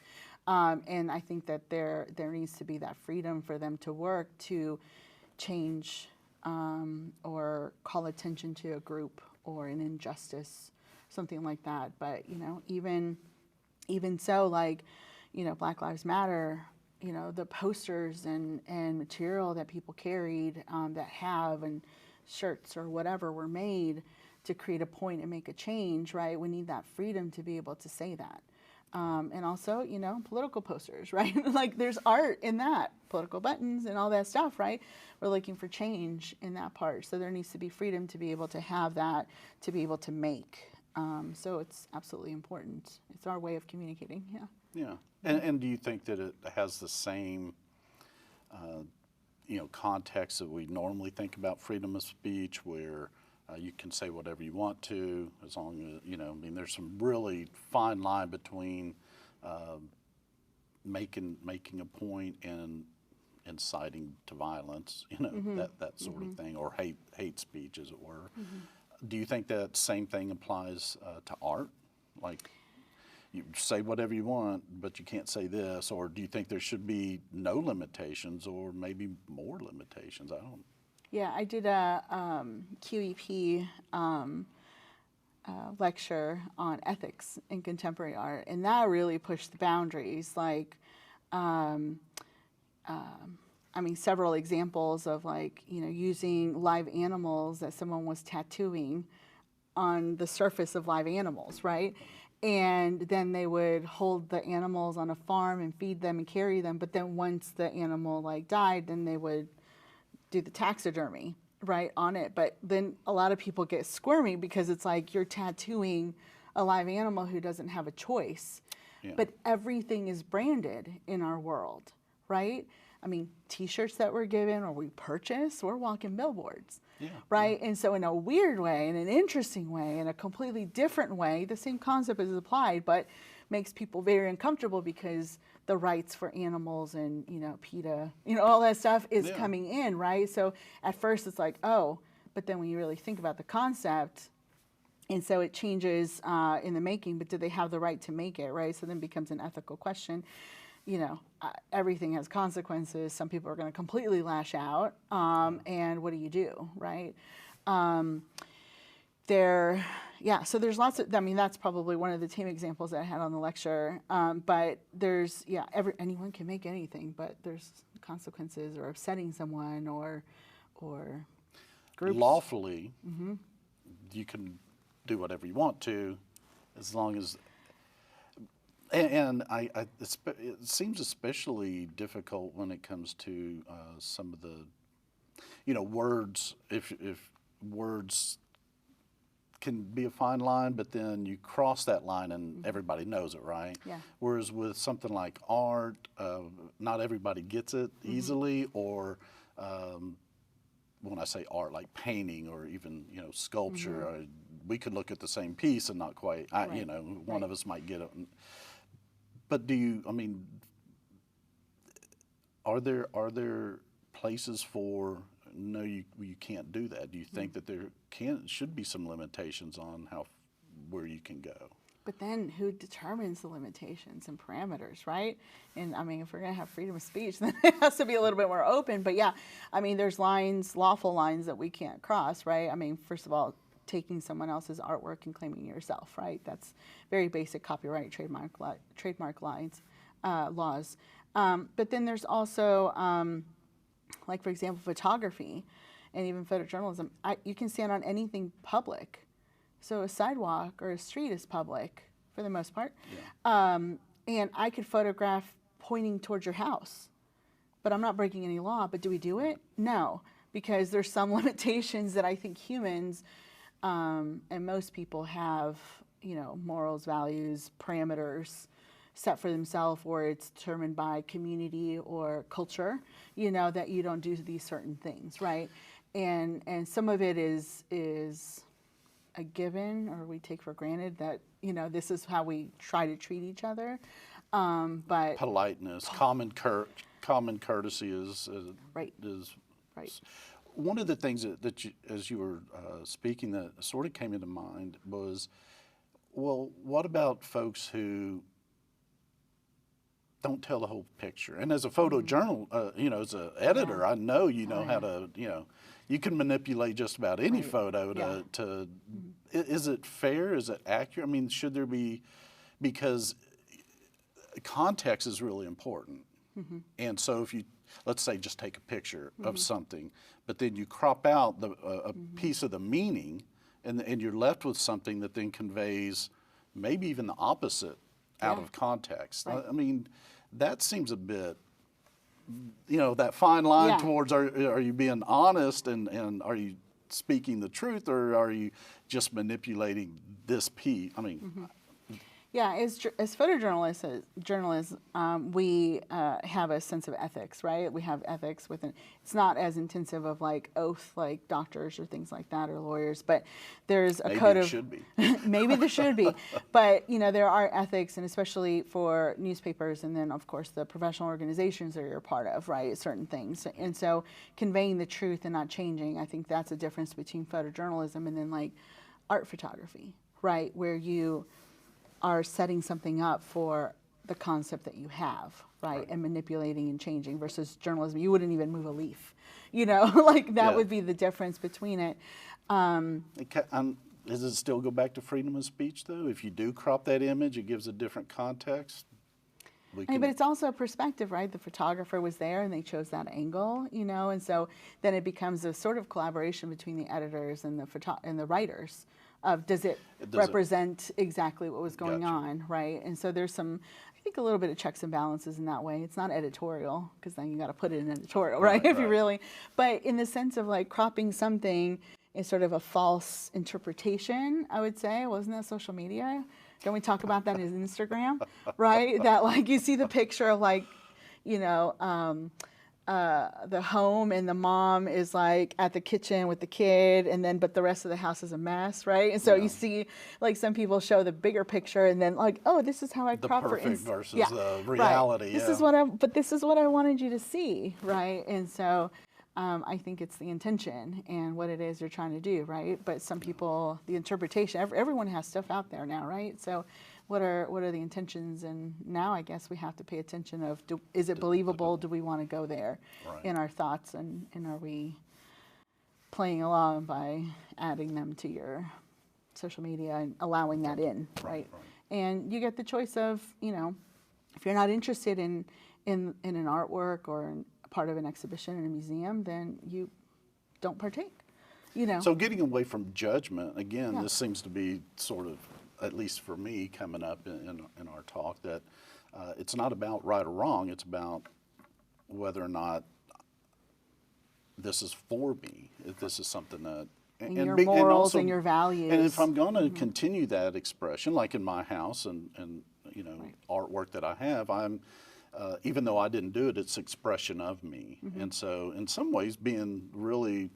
And I think that there needs to be that freedom for them to work to change or call attention to a group or an injustice, something like that. But, even so, like, Black Lives Matter, the posters and material that people carried and shirts or whatever were made to create a point and make a change, right? We need that freedom to be able to say that. And also, political posters, right? Like there's art in that, political buttons and all that stuff, right? We're looking for change in that part. So there needs to be freedom to be able to have that, to be able to make. So it's absolutely important. It's our way of communicating, Yeah. And do you think that it has the same, context that we normally think about freedom of speech, where you can say whatever you want to, as long as, there's some really fine line between making a point and inciting to violence, that sort of thing, or hate speech, as it were. Do you think that same thing applies to art? Like, you say whatever you want, but you can't say this, or do you think there should be no limitations, or maybe more limitations? I don't. Yeah, I did a QEP lecture on ethics in contemporary art, and that really pushed the boundaries. Like, I mean, several examples of like, using live animals that someone was tattooing on the surface of live animals, right? And then they would hold the animals on a farm and feed them and carry them. But then once the animal like died, then they would do the taxidermy, right, on it. But then a lot of people get squirmy because it's like you're tattooing a live animal who doesn't have a choice. Yeah. But everything is branded in our world, right? I mean, T-shirts that we're given or we purchase, we're walking billboards, right? Yeah. And so in a weird way, in an interesting way, in a completely different way, the same concept is applied, but makes people very uncomfortable because the rights for animals and, PETA, all that stuff is coming in, right? So at first it's like, oh, but then when you really think about the concept, and so it changes in the making, but do they have the right to make it, right? So then it becomes an ethical question. Everything has consequences. Some people are going to completely lash out. And what do you do, right? So there's lots of, that's probably one of the team examples that I had on the lecture. But there's, anyone can make anything, but there's consequences or upsetting someone or groups. Lawfully, you can do whatever you want to, as long as. And it seems especially difficult when it comes to some of the, words. If words can be a fine line, but then you cross that line and everybody knows it, right? Yeah. Whereas with something like art, not everybody gets it easily, or when I say art, like painting or even sculpture, we could look at the same piece and not quite. One of us might get it. But are there places for no, you can't do that? Do you think that there should be some limitations on where you can go? But then who determines the limitations and parameters, right? And if we're going to have freedom of speech, then it has to be a little bit more open. But there's lawful lines that we can't cross, right? First of all, taking someone else's artwork and claiming it yourself, right? That's very basic copyright, trademark lines, laws. But then there's also, like for example, photography and even photojournalism. You can stand on anything public. So a sidewalk or a street is public for the most part. Yeah. And I could photograph pointing towards your house, but I'm not breaking any law. But do we do it? No, because there's some limitations that I think humans and most people have, morals, values, parameters set for themselves, or it's determined by community or culture, that you don't do these certain things, right? And some of it is a given, or we take for granted that, this is how we try to treat each other. But politeness, common courtesy is right. Right. One of the things that you, as you were speaking, that sort of came into mind was, well, what about folks who don't tell the whole picture? And as a photojournal, as an editor, I know know how to, you can manipulate just about any photo to. Is it fair? Is it accurate? Should there be, because context is really important. And so if you, let's say, just take a picture of something, but then you crop out a piece of the meaning, and you're left with something that then conveys maybe even the opposite out of context. Right. That seems a bit, that fine line towards are you being honest and are you speaking the truth, or are you just manipulating this piece? Yeah, as journalists, we have a sense of ethics, right? We have ethics within. It's not as intensive of like oath, like doctors or things like that, or lawyers. But there's a code of. Maybe it should be. Maybe there should be, but there are ethics, and especially for newspapers, and then of course the professional organizations that you're a part of, right? Certain things, and so conveying the truth and not changing. I think that's a difference between photojournalism and then like art photography, right? Where you are setting something up for the concept that you have, right? And manipulating and changing, versus journalism. You wouldn't even move a leaf, like that would be the difference between it. Does it still go back to freedom of speech, though? If you do crop that image, it gives a different context. But it's also a perspective, right? The photographer was there and they chose that angle, you know, and so then it becomes a sort of collaboration between the editors and the writers of does it represent exactly what was going on, right? And so there's some, I think, a little bit of checks and balances in that way. It's not editorial because then you got to put it in editorial, right? If you really, but in the sense of like cropping something is sort of a false interpretation, I would say. Wasn't that social media? Don't we talk about that as Instagram, right? That like you see the picture of like, you know, the home and the mom is like at the kitchen with the kid and then, but the rest of the house is a mess, right? And so you see like some people show the bigger picture and then like, oh, this is how I crop the for perfect versus the reality. Right. This is what but this is what I wanted you to see, right? And so I think it's the intention and what it is you're trying to do, right? But some people, the interpretation, everyone has stuff out there now, right? So what are the intentions? And now I guess we have to pay attention of, is it believable? Do we want to go there in our thoughts? And are we playing along by adding them to your social media and allowing that in, right? And you get the choice of, you know, if you're not interested in an artwork or part of an exhibition in a museum, then you don't partake, you know. So getting away from judgment, again, this seems to be sort of, at least for me, coming up in our talk, that it's not about right or wrong, it's about whether or not this is for me, if this is something that... And your morals and your values. And if I'm going to continue that expression, like in my house and you know, artwork that I have, I'm... even though I didn't do it, it's expression of me. And so in some ways being really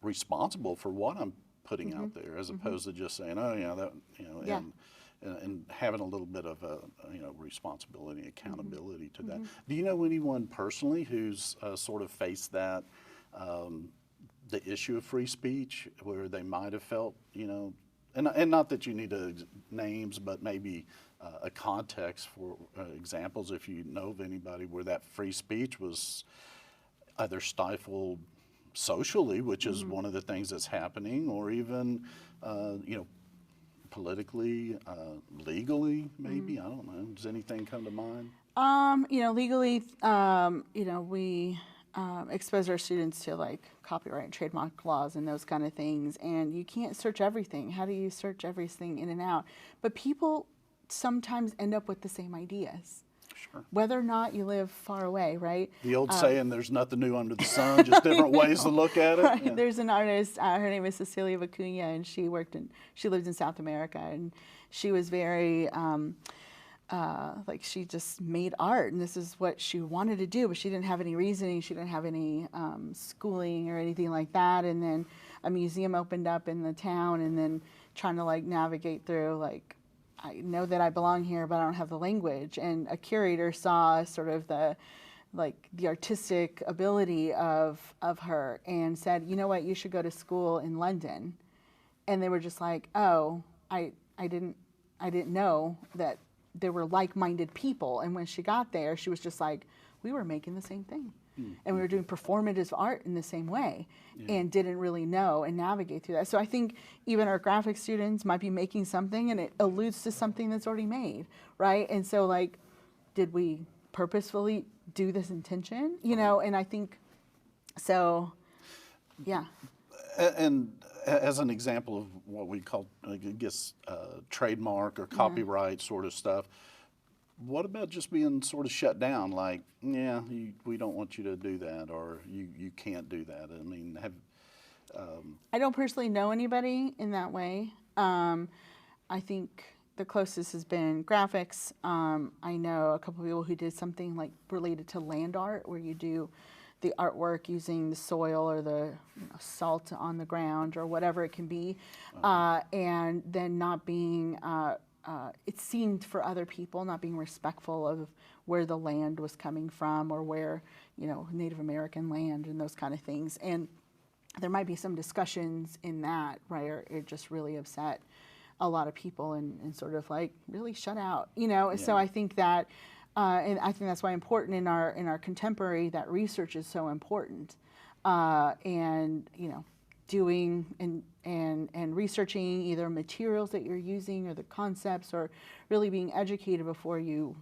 responsible for what I'm putting out there as opposed to just saying, oh, yeah, that, you know, and having a little bit of a, you know, responsibility, accountability to that. Do you know anyone personally who's sort of faced that, the issue of free speech where they might have felt, you know, and not that you need names, but maybe a context for examples, if you know of anybody where that free speech was either stifled socially, which is one of the things that's happening, or even, you know, politically, legally, maybe. I don't know. Does anything come to mind? You know, legally, you know, we expose our students to like copyright and trademark laws and those kind of things, and you can't search everything. How do you search everything in and out? But people sometimes end up with the same ideas. Sure. Whether or not you live far away, right? The old saying, there's nothing new under the sun, just different ways to look at it. Right. Yeah. There's an artist, her name is Cecilia Vicuña, and she lived in South America, and she was very, like she just made art, and this is what she wanted to do, but she didn't have any reasoning, she didn't have any schooling or anything like that, and then a museum opened up in the town, and then trying to like navigate through like, I know that I belong here, but I don't have the language. And a curator saw sort of the artistic ability of her and said, you know what, you should go to school in London. And they were just like, oh, I didn't know that there were like-minded people. And when she got there, she was just like, we were making the same thing. And we were doing performative art in the same way and didn't really know and navigate through that. So I think even our graphic students might be making something and it alludes to something that's already made, right? And so like, did we purposefully do this intention? You know, and I think, so, yeah. And as an example of what we call, I guess, trademark or copyright sort of stuff, what about just being sort of shut down, like, yeah, we don't want you to do that, or you can't do that? I mean, I don't personally know anybody in that way. I think the closest has been graphics. I know a couple of people who did something like related to land art, where you do the artwork using the soil or the salt on the ground or whatever it can be, and then not being... it seemed for other people not being respectful of where the land was coming from or where, you know, Native American land and those kind of things. And there might be some discussions in that, right, or it just really upset a lot of people and sort of like really shut out, you know. So I think that, and I think that's why important in our contemporary, that research is so important. And, you know, doing and researching either materials that you're using or the concepts, or really being educated before you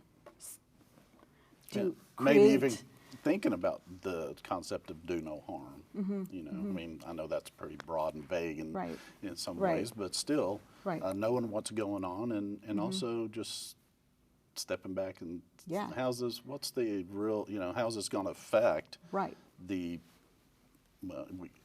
do maybe create. even thinking about the concept of do no harm. You know, I mean, I know that's pretty broad and vague in some ways, but still, knowing what's going on and also just stepping back and what's the real, you know, how's this going to affect the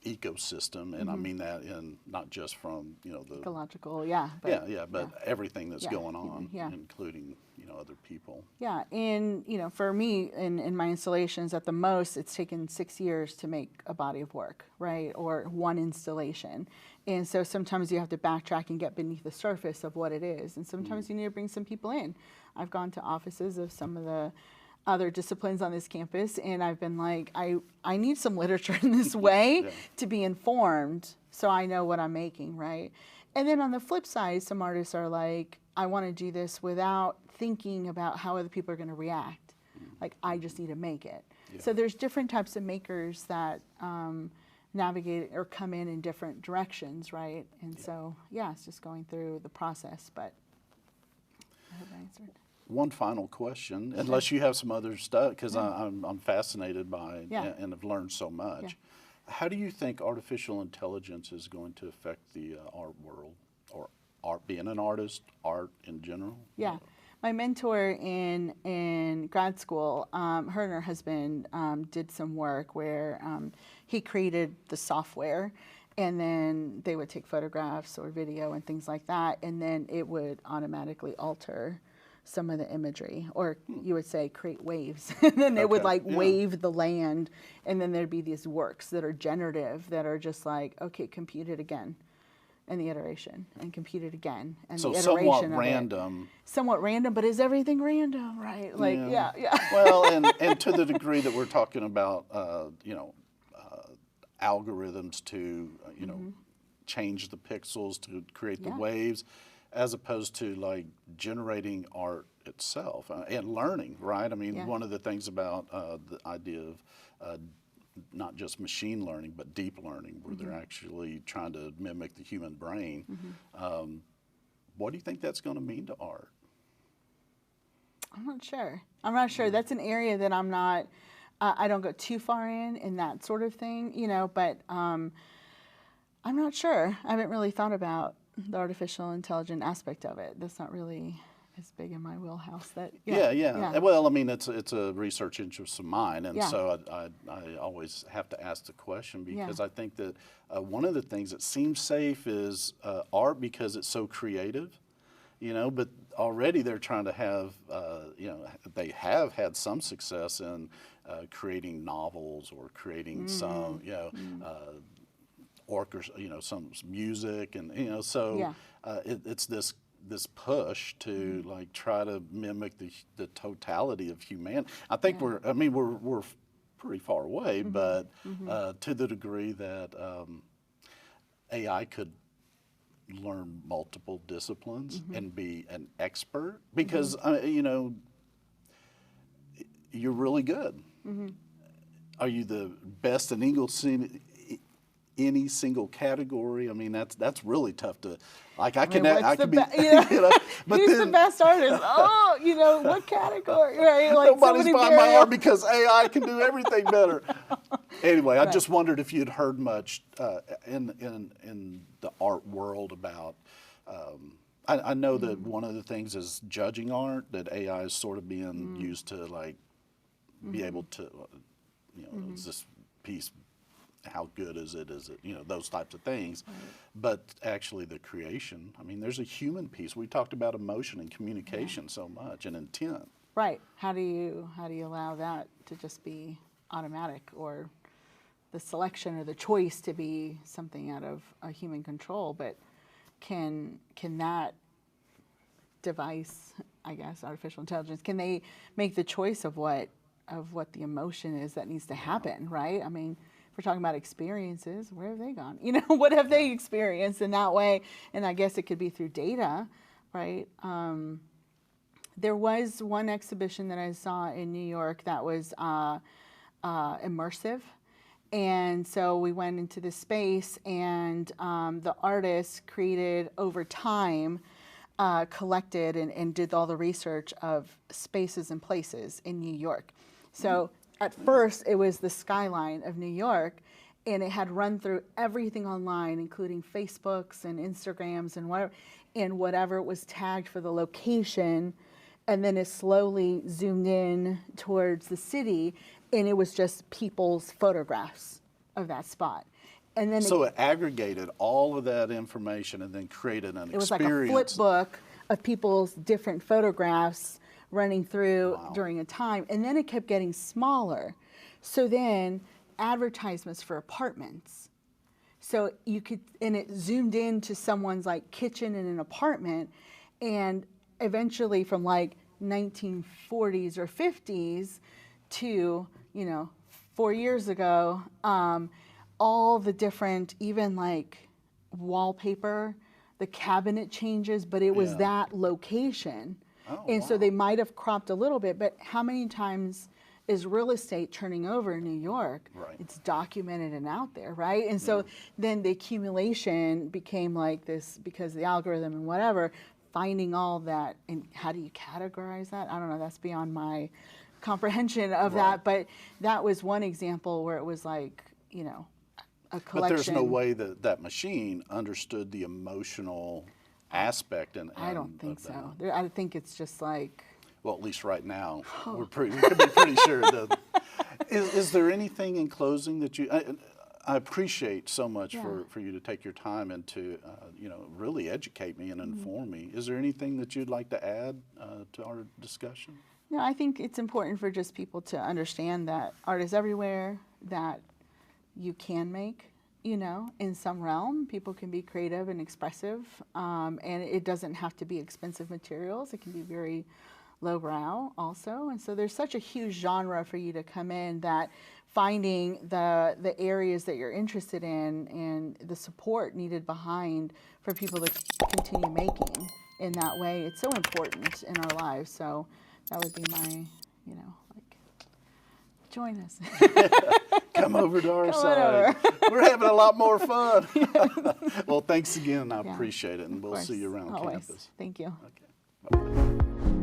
ecosystem, and I mean that in not just from, you know, the ecological, but everything that's going on, including, you know, other people. Yeah, and you know, for me in my installations, at the most, it's taken 6 years to make a body of work, right, or one installation, and so sometimes you have to backtrack and get beneath the surface of what it is, and sometimes you need to bring some people in. I've gone to offices of some of the other disciplines on this campus, and I've been like, I need some literature in this way to be informed so I know what I'm making, right? And then on the flip side, some artists are like, I want to do this without thinking about how other people are going to react. Like, I just need to make it. So there's different types of makers that navigate or come in different directions, right? And so, it's just going through the process, but I hope I answered. One final question, unless you have some other stuff, because I'm fascinated by and have learned so much. How do you think artificial intelligence is going to affect the art world, or art, being an artist, art in general? Yeah. My mentor in grad school, her and her husband did some work where he created the software, and then they would take photographs or video and things like that, and then it would automatically alter some of the imagery, or you would say create waves, and then it would like wave the land, and then there'd be these works that are generative that are just like, okay, compute it again, and the iteration, and compute it again, and so the iteration somewhat of random. Somewhat random, but is everything random, right? Like, Well, and to the degree that we're talking about, you know, algorithms to, you know, change the pixels to create the waves, as opposed to like generating art itself and learning, right? I mean, one of the things about the idea of not just machine learning, but deep learning, where they're actually trying to mimic the human brain. What do you think that's going to mean to art? I'm not sure. I'm not sure. That's an area that I'm not, I don't go too far in that sort of thing, you know, but I'm not sure. I haven't really thought about the artificial intelligence aspect of it. That's not really as big in my wheelhouse. Well, I mean, it's a research interest of mine, and so I always have to ask the question, because I think that one of the things that seems safe is art, because it's so creative, you know, but already they're trying to have, you know, they have had some success in creating novels or creating some, you know, orchestra, you know, some music, and you know, so it's this push to like try to mimic the totality of humanity. I think we're pretty far away, but to the degree that AI could learn multiple disciplines and be an expert, because you know, you're really good. Are you the best in any single category? I mean, that's really tough to, like, I can be, you know, but who's the best artist? Oh, you know, what category, right? Like, nobody's buying my art because AI can do everything better. Anyway, I just wondered if you'd heard much in the art world about, I know that one of the things is judging art, that AI is sort of being used to like be able to, you know, is this piece, how good is it, you know, those types of things. But actually the creation, I mean, there's a human piece. We talked about emotion and communication so much, and intent. Right. How do you allow that to just be automatic, or the selection or the choice to be something out of a human control? But can that device, I guess, artificial intelligence, can they make the choice of what the emotion is that needs to happen, right? I mean, if we're talking about experiences, where have they gone? You know, what have they experienced in that way? And I guess it could be through data, right? There was one exhibition that I saw in New York that was immersive, And so we went into this space, and the artists created over time, collected and did all the research of spaces and places in New York. So at first it was the skyline of New York, and it had run through everything online, including Facebooks and Instagrams and whatever it was tagged for the location. And then it slowly zoomed in towards the city, and it was just people's photographs of that spot. And then So it aggregated all of that information and then created an it was experience. like a flip book of people's different photographs running through Wow. during a time. And then it kept getting smaller. So then advertisements for apartments. So you could, and it zoomed into someone's like kitchen in an apartment, and eventually from like 1940s or 50s to, 4 years ago, all the different, even like wallpaper, the cabinet changes, but it was Yeah. that location. Oh, And so wow. they might have cropped a little bit, but how many times is real estate turning over in New York? Right. It's documented and out there, right? And so then the accumulation became like this, because the algorithm and whatever, finding all that, and how do you categorize that? I don't know, that's beyond my comprehension of Right. that, but that was one example where it was like, a collection. But there's no way that that machine understood the emotional aspect. I don't think of that. so. I think it's just like, Well, at least right now, Oh. we could be pretty sure it doesn't. Is there anything in closing that I appreciate so much Yeah. for you to take your time and to, really educate me and inform me. Is there anything that you'd like to add to our discussion? no, I think it's important for just people to understand that art is everywhere, that you can make, in some realm. People can be creative and expressive, and it doesn't have to be expensive materials. It can be very lowbrow also. And so there's such a huge genre for you to come in, that finding the areas that you're interested in and the support needed behind for people to continue making in that way, it's so important in our lives. So that would be my, join us. Come over to our Come on side. We're having a lot more fun. Well, thanks again. I Yeah, appreciate it, and of we'll see you course. around Always. campus. Thank you. Okay. Bye-bye.